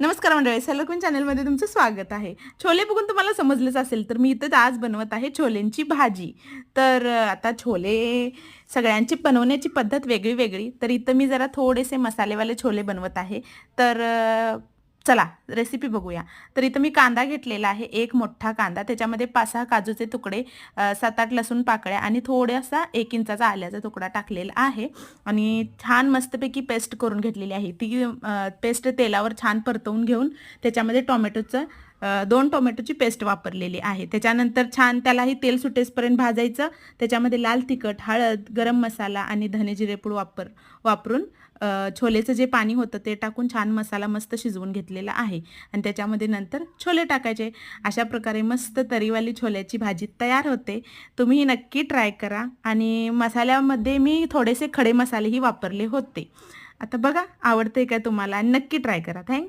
नमस्कार मंडळी, सलकून चॅनलमध्ये तुमचं स्वागत आहे. छोले बघून तुम्हाला समजलंच असेल, तर मी इथं आज बनवत आहे छोलेंची भाजी. तर आता छोले सगळ्यांची बनवण्याची पद्धत वेगळी वेगळी. तर इथं मी जरा थोडेसे मसालेवाले छोले बनवत आहे. तर चला रेसिपी बघूया. तर इथं मी कांदा घेतलेला आहे, एक मोठा कांदा, त्याच्यामध्ये 5-6 काजूचे तुकडे, 7-8 लसूण पाकळ्या आणि थोडासा 1 इंचाचा आल्याचा तुकडा टाकलेला आहे आणि छान मस्तपैकी पेस्ट करून घेतलेली आहे. ती पेस्ट तेलावर छान परतवून घेऊन त्याच्यामध्ये टोमॅटोचं 2 टोमॅटोची पेस्ट वापरलेली आहे. त्याच्यानंतर छान त्यालाही तेल सुटेसपर्यंत भाजायचं. त्याच्यामध्ये लाल तिखट, हळद, गरम मसाला आणि धने जिरे पूड वापरून छोलेचं जे पाणी होतं ते टाकून छान मसाला मस्त शिजवून घेतलेला आहे आणि त्याच्यामध्ये नंतर छोले टाकायचे. अशा प्रकारे मस्त तरीवाली छोल्याची भाजी तयार होते. तुम्हीही नक्की ट्राय करा. आणि मसाल्यामध्ये मी थोडेसे खडे मसालेही वापरले होते. आता बघा आवडते का तुम्हाला, नक्की ट्राय करा. थँक्यू.